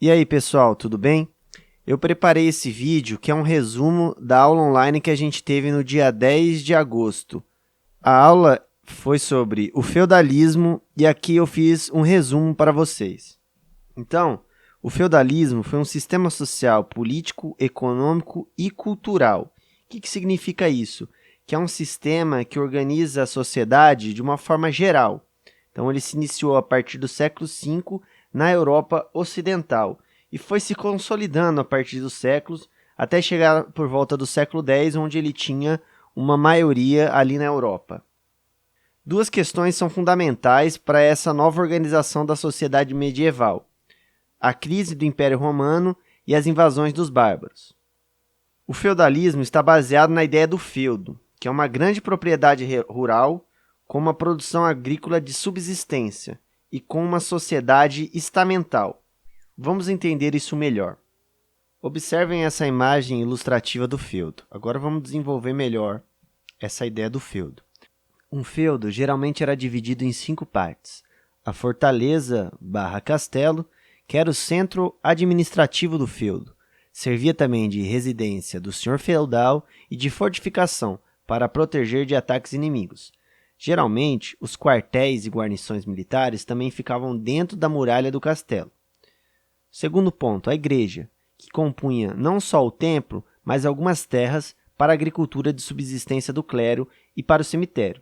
E aí, pessoal, tudo bem? Eu preparei esse vídeo que é um resumo da aula online que a gente teve no dia 10 de agosto. A aula foi sobre o feudalismo e aqui eu fiz um resumo para vocês. Então, o feudalismo foi um sistema social, político, econômico e cultural. O que significa isso? Que é um sistema que organiza a sociedade de uma forma geral. Então, ele se iniciou a partir do século V na Europa Ocidental e foi se consolidando a partir dos séculos até chegar por volta do século X, onde ele tinha uma maioria ali na Europa. Duas questões são fundamentais para essa nova organização da sociedade medieval: a crise do Império Romano e as invasões dos bárbaros. O feudalismo está baseado na ideia do feudo, que é uma grande propriedade rural com uma produção agrícola de subsistência e com uma sociedade estamental. Vamos entender isso melhor. Observem essa imagem ilustrativa do feudo. Agora vamos desenvolver melhor essa ideia do feudo. Um feudo geralmente era dividido em 5 partes: a fortaleza / castelo, que era o centro administrativo do feudo. Servia também de residência do senhor feudal e de fortificação para proteger de ataques inimigos. Geralmente, os quartéis e guarnições militares também ficavam dentro da muralha do castelo. Segundo ponto, a igreja, que compunha não só o templo, mas algumas terras para a agricultura de subsistência do clero e para o cemitério.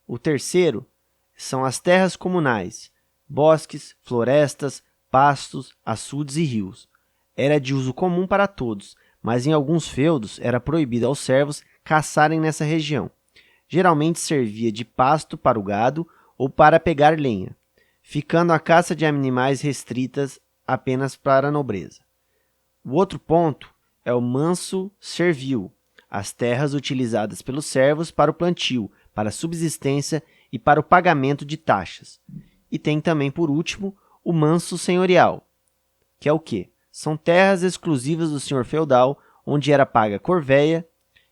O terceiro são as terras comunais, bosques, florestas, pastos, açudes e rios. Era de uso comum para todos, mas em alguns feudos era proibido aos servos caçarem nessa região. Geralmente servia de pasto para o gado ou para pegar lenha, ficando a caça de animais restritas apenas para a nobreza. O outro ponto é o manso servil, as terras utilizadas pelos servos para o plantio, para a subsistência e para o pagamento de taxas. E tem também, por último, o manso senhorial, que é o quê? São terras exclusivas do senhor feudal, onde era paga corvéia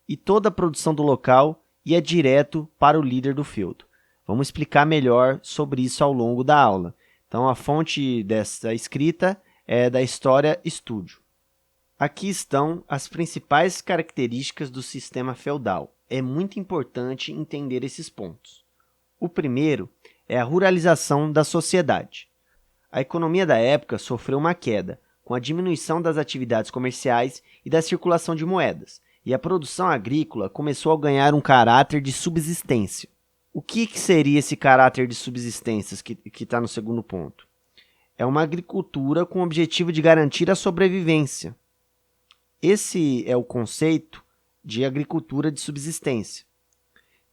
e toda a produção do local ia direto para o líder do feudo. Vamos explicar melhor sobre isso ao longo da aula. Então, a fonte dessa escrita é da História Estúdio. Aqui estão as principais características do sistema feudal. É muito importante entender esses pontos. O primeiro é a ruralização da sociedade. A economia da época sofreu uma queda, com a diminuição das atividades comerciais e da circulação de moedas, e a produção agrícola começou a ganhar um caráter de subsistência. O que seria esse caráter de subsistência que está no segundo ponto? É uma agricultura com o objetivo de garantir a sobrevivência. Esse é o conceito de agricultura de subsistência.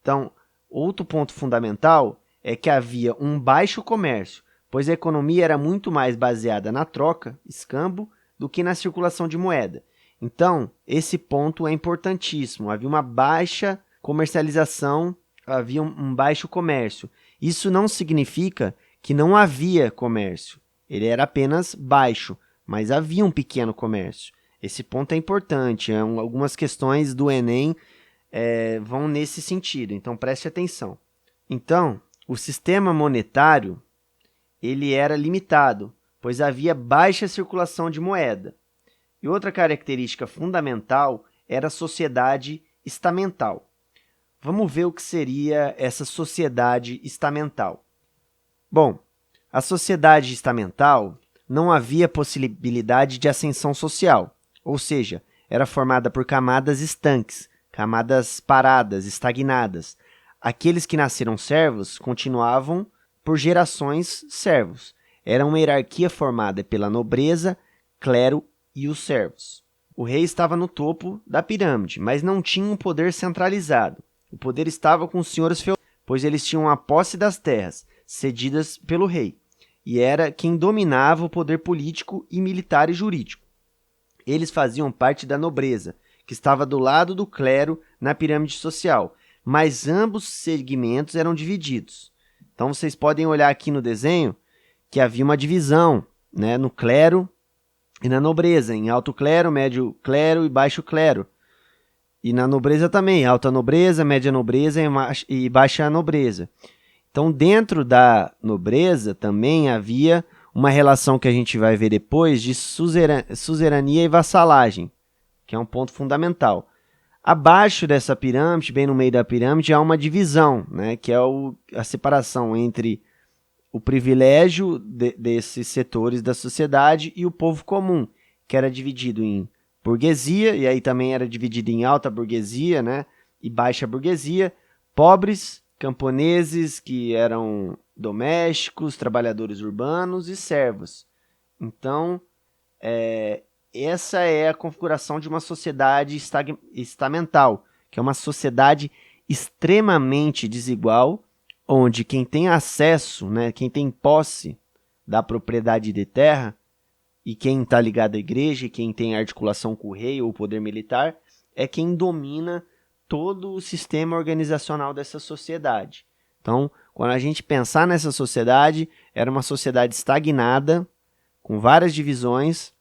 Então, outro ponto fundamental é que havia um baixo comércio, pois a economia era muito mais baseada na troca, escambo, do que na circulação de moeda. Então, esse ponto é importantíssimo. Havia uma baixa comercialização, havia um baixo comércio. Isso não significa que não havia comércio. Ele era apenas baixo, mas havia um pequeno comércio. Esse ponto é importante. Algumas questões do Enem vão nesse sentido, então preste atenção. Então, o sistema monetário ele era limitado, pois havia baixa circulação de moeda. E outra característica fundamental era a sociedade estamental. Vamos ver o que seria essa sociedade estamental. Bom, a sociedade estamental não havia possibilidade de ascensão social, ou seja, era formada por camadas estanques, camadas paradas, estagnadas. Aqueles que nasceram servos continuavam por gerações servos. Era uma hierarquia formada pela nobreza, clero e os servos. O rei estava no topo da pirâmide, mas não tinha um poder centralizado. O poder estava com os senhores feudais, pois eles tinham a posse das terras, cedidas pelo rei, e era quem dominava o poder político e militar e jurídico. Eles faziam parte da nobreza, que estava do lado do clero na pirâmide social, mas ambos segmentos eram divididos. Então, vocês podem olhar aqui no desenho que havia uma divisão, né, no clero e na nobreza, em alto clero, médio clero e baixo clero. E na nobreza também, alta nobreza, média nobreza e baixa nobreza. Então, dentro da nobreza também havia uma relação que a gente vai ver depois de suzerania e vassalagem, que é um ponto fundamental. Abaixo dessa pirâmide, bem no meio da pirâmide, há uma divisão, né, que é a separação entre o privilégio desses setores da sociedade e o povo comum, que era dividido em burguesia, e aí também era dividido em alta burguesia, né, e baixa burguesia, pobres, camponeses, que eram domésticos, trabalhadores urbanos e servos. Então, essa é a configuração de uma sociedade estamental, que é uma sociedade extremamente desigual, onde quem tem acesso, né, quem tem posse da propriedade de terra, e quem está ligado à igreja, e quem tem articulação com o rei ou o poder militar, é quem domina todo o sistema organizacional dessa sociedade. Então, quando a gente pensar nessa sociedade, era uma sociedade estagnada, com várias divisões.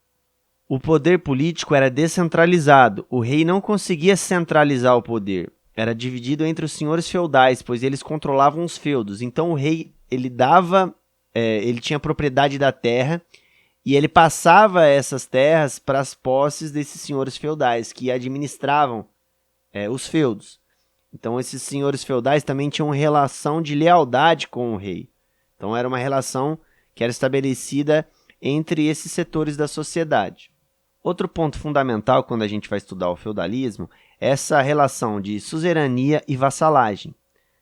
O poder político era descentralizado. O rei não conseguia centralizar o poder. Era dividido entre os senhores feudais, pois eles controlavam os feudos. Então o rei ele tinha propriedade da terra e ele passava essas terras para as posses desses senhores feudais que administravam os feudos. Então esses senhores feudais também tinham relação de lealdade com o rei. Então era uma relação que era estabelecida entre esses setores da sociedade. Outro ponto fundamental quando a gente vai estudar o feudalismo é essa relação de suzerania e vassalagem. O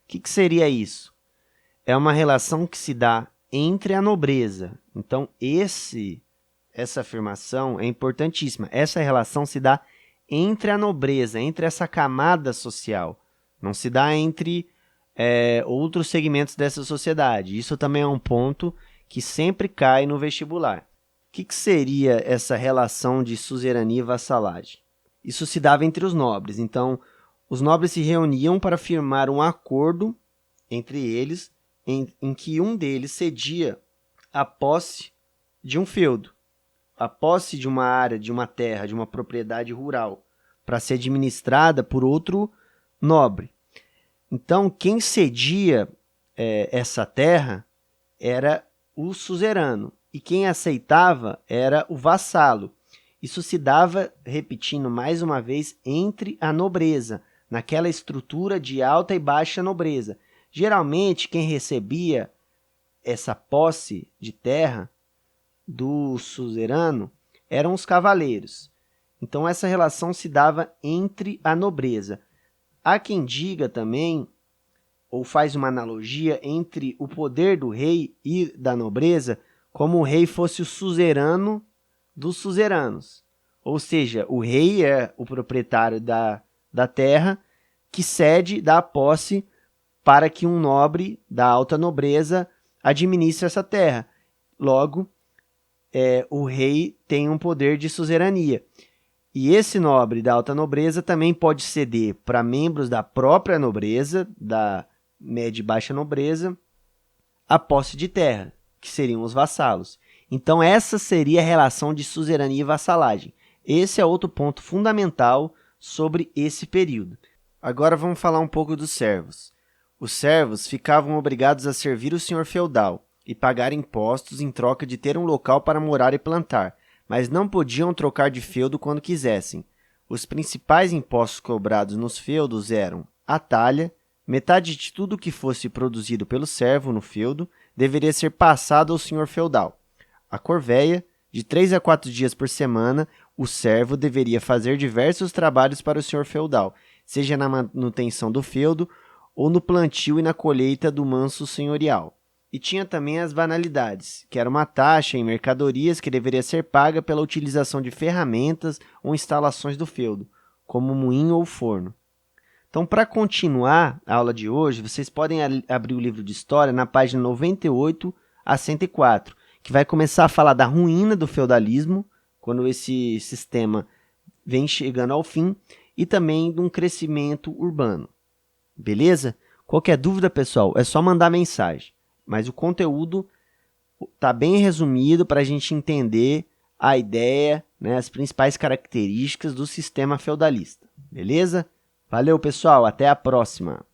que seria isso? É uma relação que se dá entre a nobreza. Então, essa afirmação é importantíssima. Essa relação se dá entre a nobreza, entre essa camada social. Não se dá entre outros segmentos dessa sociedade. Isso também é um ponto que sempre cai no vestibular. O que seria essa relação de suzerania e vassalagem? Isso se dava entre os nobres. Então, os nobres se reuniam para firmar um acordo entre eles, em que um deles cedia a posse de um feudo, a posse de uma área, de uma terra, de uma propriedade rural, para ser administrada por outro nobre. Então, quem cedia essa terra era o suzerano, e quem aceitava era o vassalo. Isso se dava, repetindo mais uma vez, entre a nobreza, naquela estrutura de alta e baixa nobreza. Geralmente, quem recebia essa posse de terra do suzerano eram os cavaleiros. Então, essa relação se dava entre a nobreza. Há quem diga também, ou faz uma analogia entre o poder do rei e da nobreza, como o rei fosse o suzerano dos suzeranos. Ou seja, o rei é o proprietário da terra que cede, dá posse para que um nobre da alta nobreza administre essa terra. Logo, o rei tem um poder de suzerania. E esse nobre da alta nobreza também pode ceder para membros da própria nobreza, da média e baixa nobreza, a posse de terra, que seriam os vassalos. Então essa seria a relação de suzerania e vassalagem. Esse é outro ponto fundamental sobre esse período. Agora vamos falar um pouco dos servos. Os servos ficavam obrigados a servir o senhor feudal e pagar impostos em troca de ter um local para morar e plantar, mas não podiam trocar de feudo quando quisessem. Os principais impostos cobrados nos feudos eram a talha, metade de tudo que fosse produzido pelo servo no feudo deveria ser passado ao senhor feudal. A corvéia, de 3 a 4 dias por semana, o servo deveria fazer diversos trabalhos para o senhor feudal, seja na manutenção do feudo ou no plantio e na colheita do manso senhorial. E tinha também as banalidades, que era uma taxa em mercadorias que deveria ser paga pela utilização de ferramentas ou instalações do feudo, como moinho ou forno. Então, para continuar a aula de hoje, vocês podem abrir o livro de História na página 98 a 104, que vai começar a falar da ruína do feudalismo, quando esse sistema vem chegando ao fim, e também de um crescimento urbano. Beleza? Qualquer dúvida, pessoal, é só mandar mensagem. Mas o conteúdo está bem resumido para a gente entender a ideia, né, as principais características do sistema feudalista. Beleza? Valeu, pessoal. Até a próxima.